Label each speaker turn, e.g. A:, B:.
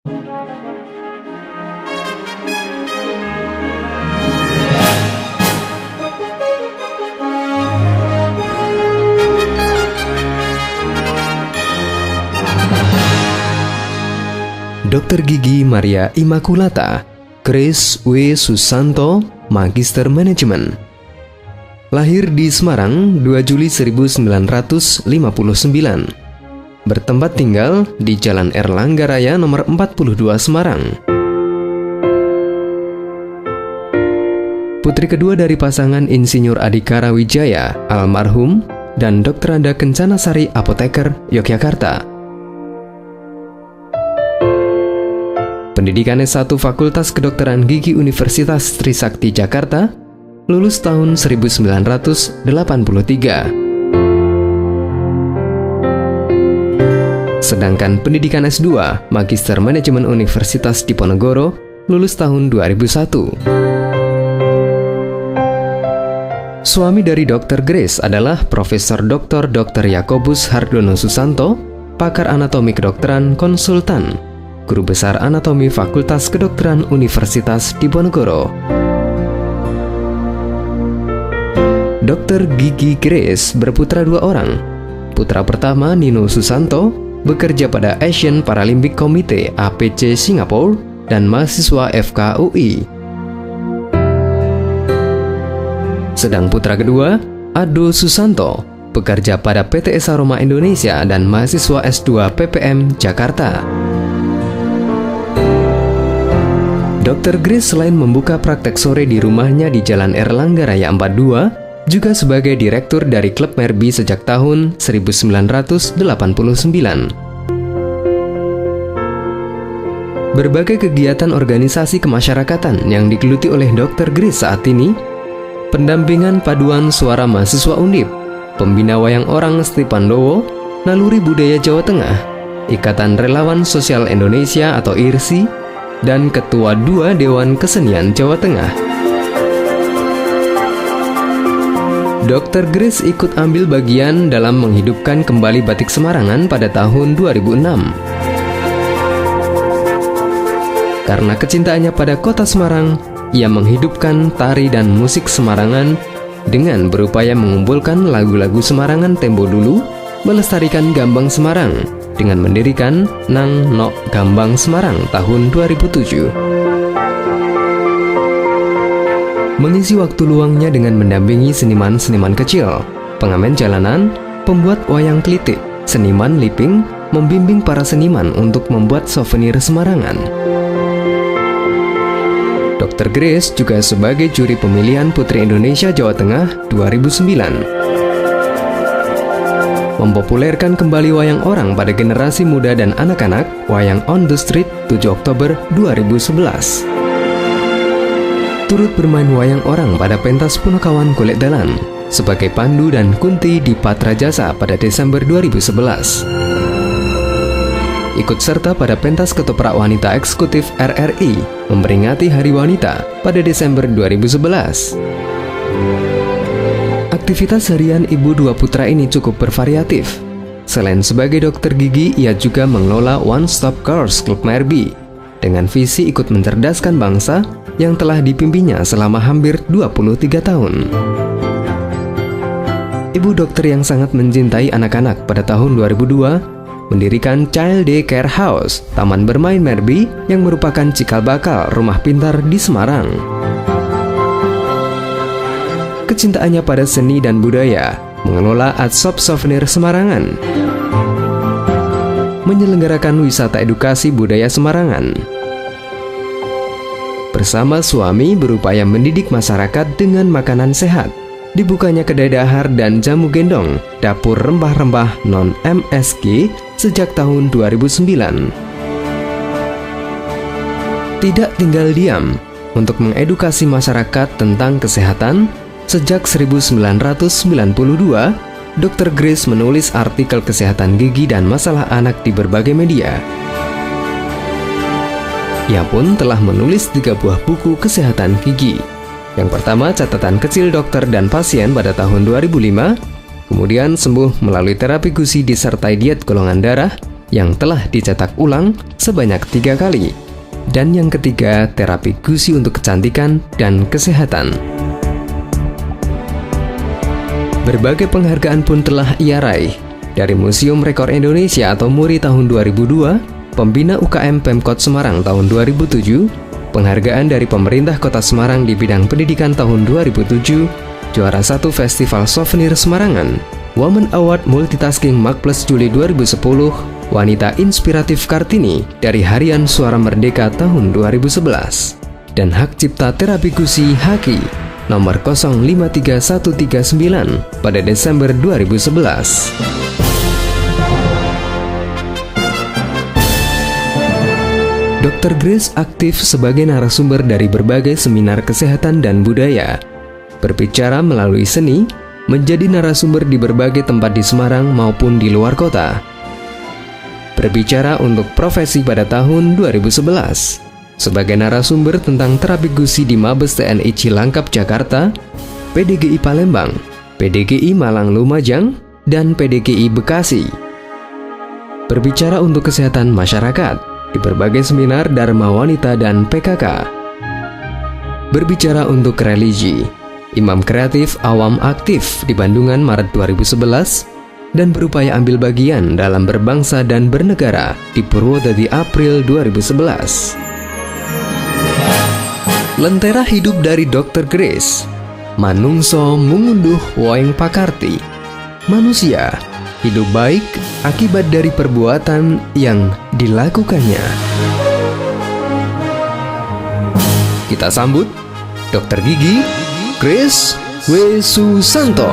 A: Dr. Gigi Maria Immaculata Grace W. Susanto, Magister Manajemen. Lahir di Semarang 2 Juli 1959. Bertempat tinggal di Jalan Erlangga Raya nomor 42 Semarang. Putri kedua dari pasangan Insinyur Adhikara Wijaya almarhum dan Dr. Anda Kencana Sari Apoteker, Yogyakarta. Pendidikan S1 Fakultas Kedokteran Gigi Universitas Trisakti Jakarta, lulus tahun 1983. Sedangkan pendidikan S2 Magister Manajemen Universitas Diponegoro, lulus tahun 2001. Suami dari Dr. Grace adalah Profesor Dr. Yakobus Hardono Susanto, pakar anatomi kedokteran konsultan, Guru Besar Anatomi Fakultas Kedokteran Universitas Diponegoro. Dr. Gigi Grace berputra 2 orang. Putra pertama, Nino Susanto, bekerja pada Asian Paralympic Committee APC Singapura dan mahasiswa FKUI. Sedang putra kedua, Ado Susanto, bekerja pada PT Esa Roma Indonesia dan mahasiswa S2 PPM Jakarta. Dr. Grace selain membuka praktek sore di rumahnya di Jalan Erlangga Raya 42, juga sebagai direktur dari Klub Merbi sejak tahun 1989. Berbagai kegiatan organisasi kemasyarakatan yang digeluti oleh Dr. Grace saat ini: pendampingan paduan suara mahasiswa Undip, pembina wayang orang Ngesti Pandowo, Naluri Budaya Jawa Tengah, Ikatan Relawan Sosial Indonesia atau IRSI, dan Ketua 2 Dewan Kesenian Jawa Tengah. Dr. Grace ikut ambil bagian dalam menghidupkan kembali batik Semarangan pada tahun 2006. Karena kecintaannya pada kota Semarang, ia menghidupkan tari dan musik Semarangan dengan berupaya mengumpulkan lagu-lagu Semarangan tempo dulu, melestarikan Gambang Semarang dengan mendirikan Nang Nok Gambang Semarang tahun 2007. Mengisi waktu luangnya dengan mendampingi seniman-seniman kecil, pengamen jalanan, pembuat wayang klitik, seniman liping, membimbing para seniman untuk membuat souvenir Semarangan. Dr. Grace juga sebagai juri pemilihan Putri Indonesia Jawa Tengah 2009. Mempopulerkan kembali wayang orang pada generasi muda dan anak-anak, wayang On the Street 7 Oktober 2011. Turut bermain wayang orang pada pentas Punakawan Golek Dalan sebagai Pandu dan Kunti di Patra Jasa pada Desember 2011. Ikut serta pada pentas Ketoprak Wanita Eksekutif RRI memperingati Hari Wanita pada Desember 2011. Aktivitas harian ibu 2 putra ini cukup bervariatif. Selain sebagai dokter gigi, ia juga mengelola One Stop Girls Club Merbi dengan visi ikut mencerdaskan bangsa yang telah dipimpinnya selama hampir 23 tahun. Ibu dokter yang sangat mencintai anak-anak pada tahun 2002 mendirikan Child Day Care House, Taman Bermain Merbi yang merupakan cikal bakal rumah pintar di Semarang. Kecintaannya pada seni dan budaya, mengelola Art Shop Souvenir Semarangan, menyelenggarakan wisata edukasi budaya Semarangan. Bersama suami berupaya mendidik masyarakat dengan makanan sehat. Dibukanya kedai dahar dan jamu gendong, dapur rempah-rempah non-MSG sejak tahun 2009. Tidak tinggal diam untuk mengedukasi masyarakat tentang kesehatan. Sejak 1992, Dr. Grace menulis artikel kesehatan gigi dan masalah anak di berbagai media. Ia pun telah menulis 3 buah buku kesehatan gigi. Yang pertama, Catatan Kecil Dokter dan Pasien pada tahun 2005, kemudian Sembuh Melalui Terapi Gusi Disertai Diet Golongan Darah yang telah dicetak ulang sebanyak 3 kali. Dan yang ketiga, terapi gusi untuk kecantikan dan kesehatan. Berbagai penghargaan pun telah ia raih, dari Museum Rekor Indonesia atau MURI tahun 2002, Pembina UKM Pemkot Semarang tahun 2007, penghargaan dari pemerintah Kota Semarang di bidang pendidikan tahun 2007, juara 1 Festival Souvenir Semarangan, Women Award Multitasking Magplus Juli 2010, Wanita Inspiratif Kartini dari Harian Suara Merdeka tahun 2011, dan Hak Cipta Terapi Gusi HAKI nomor 053139 pada Desember 2011. Dr. Grace aktif sebagai narasumber dari berbagai seminar kesehatan dan budaya. Berbicara melalui seni, menjadi narasumber di berbagai tempat di Semarang maupun di luar kota. Berbicara untuk profesi pada tahun 2011. Sebagai narasumber tentang terapi gusi di Mabes TNI Cilangkap Jakarta, PDGI Palembang, PDGI Malang Lumajang, dan PDGI Bekasi. Berbicara untuk kesehatan masyarakat di berbagai seminar Dharma Wanita dan PKK. Berbicara untuk religi, Imam Kreatif Awam Aktif di Bandungan Maret 2011, dan berupaya ambil bagian dalam berbangsa dan bernegara di Purwodadi April 2011. Lentera hidup dari Dr. Grace. Manungso mengunduh woeng pakarti. Manusia hidup baik akibat dari perbuatan yang dilakukannya. Kita sambut Dr. Gigi Grace W. Susanto.